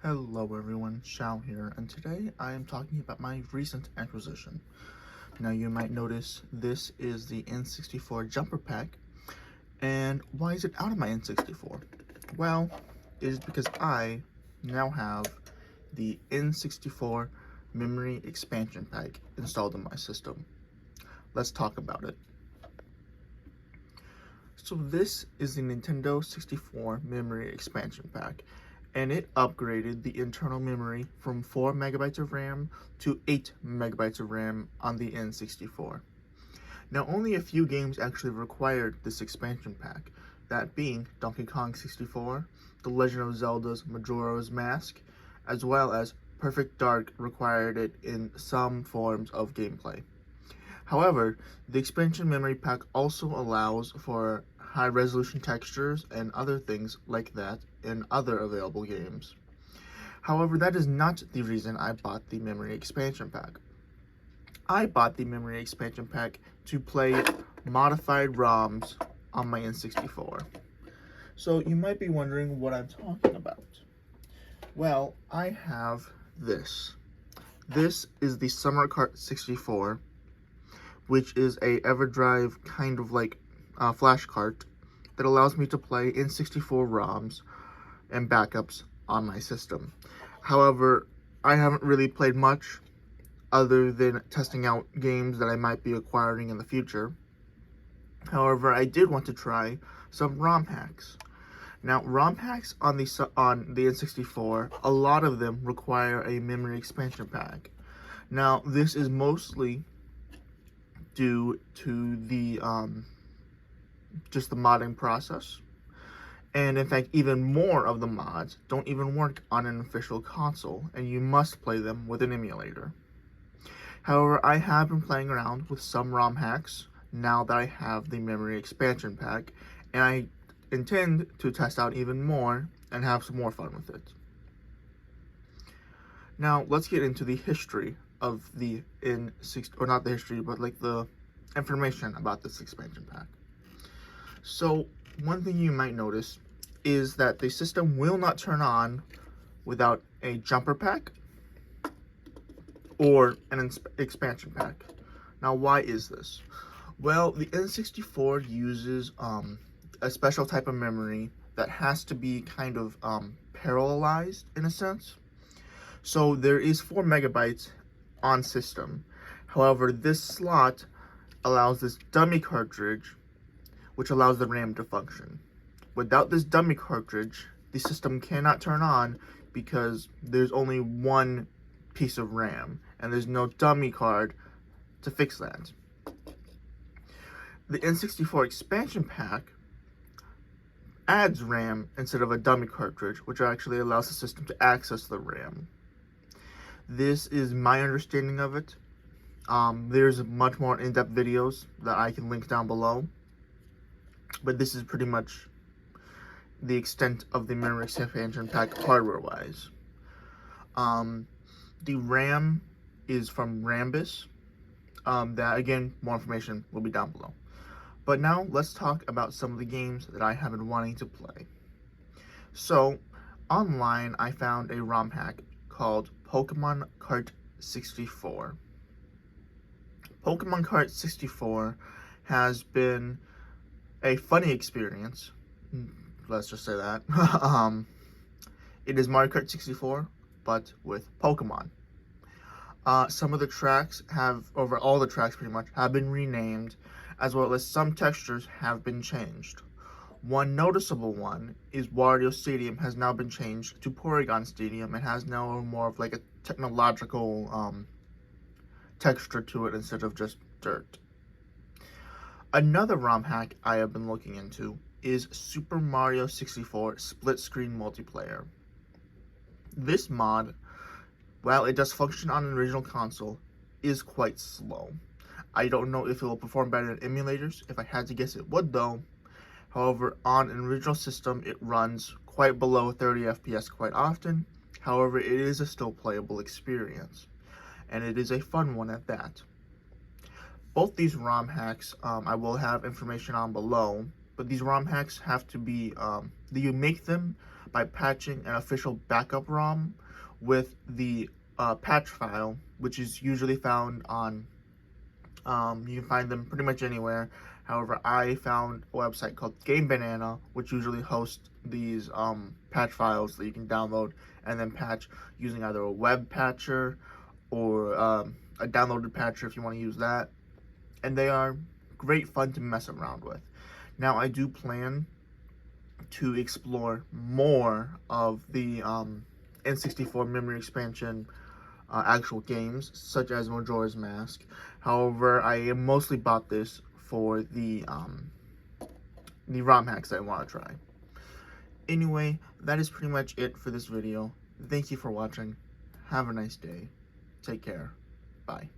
Hello everyone, Xiao here, and today I am talking about my recent acquisition. Now you might notice this is the N64 jumper pack, and why is it out of my N64? Well, it is because I now have the N64 Memory Expansion Pack installed in my system. Let's talk about it. So this is the Nintendo 64 Memory Expansion Pack, and it upgraded the internal memory from 4 megabytes of RAM to 8 megabytes of RAM on the N64. Now, only a few games actually required this expansion pack, that being Donkey Kong 64, The Legend of Zelda's Majora's Mask, as well as Perfect Dark required it in some forms of gameplay. However, the expansion memory pack also allows for high-resolution textures and other things like that in other available games. However, that is not the reason I bought the memory expansion pack. I bought the memory expansion pack to play modified ROMs on my N64. So you might be wondering what I'm talking about. Well, I have this. This is the Summer Cart 64, which is a EverDrive kind of like flash cart that allows me to play N64 ROMs and backups on my system. However, I haven't really played much other than testing out games that I might be acquiring in the future. However, I did want to try some ROM hacks. Now, ROM hacks on the N64, a lot of them require a memory expansion pack. Now, this is mostly due to the just the modding process, and in fact even more of the mods don't even work on an official console, and you must play them with an emulator. However, I have been playing around with some ROM hacks now that I have the memory expansion pack, and I intend to test out even more and have some more fun with it. Now let's get into the history of the N6, or not the history, but like the information about this expansion pack. So one thing you might notice is that the system will not turn on without a jumper pack or an expansion pack. Now, why is this? Well, the N64 uses a special type of memory that has to be kind of parallelized in a sense. So there is 4 megabytes on system. However, this slot allows this dummy cartridge, which allows the RAM to function. Without this dummy cartridge, the system cannot turn on because there's only one piece of RAM, and there's no dummy card to fix that. The N64 expansion pack adds RAM instead of a dummy cartridge, which actually allows the system to access the RAM. This is my understanding of it. There's much more in-depth videos that I can link down below, but this is pretty much the extent of the memory expansion pack hardware-wise. The RAM is from Rambus. That, again, more information will be down below. But now, let's talk about some of the games that I have been wanting to play. So, online, I found a ROM hack called Pokemon Kart 64. Pokemon Kart 64 has been a funny experience. Let's just say that. It is Mario Kart 64, but with Pokemon. Some of the tracks all the tracks pretty much, have been renamed, as well as some textures have been changed. One noticeable one is Wario Stadium has now been changed to Porygon Stadium. It has now more of like a technological texture to it instead of just dirt. Another ROM hack I have been looking into is Super Mario 64 split screen multiplayer. This mod, while it does function on an original console, is quite slow. I don't know if it will perform better in emulators. If I had to guess, it would though. However, on an original system, it runs quite below 30 FPS quite often. However, it is a still playable experience, and it is a fun one at that. Both these ROM hacks, I will have information on below, but these ROM hacks have to be, you make them by patching an official backup ROM with the patch file, which is usually found on, you can find them pretty much anywhere. However, I found a website called Game Banana, which usually hosts these patch files that you can download and then patch using either a web patcher or a downloaded patcher if you want to use that. And they are great fun to mess around with. Now, I do plan to explore more of the N64 memory expansion actual games, such as Majora's Mask. However, I mostly bought this for the ROM hacks I want to try. Anyway, that is pretty much it for this video. Thank you for watching. Have a nice day. Take care. Bye.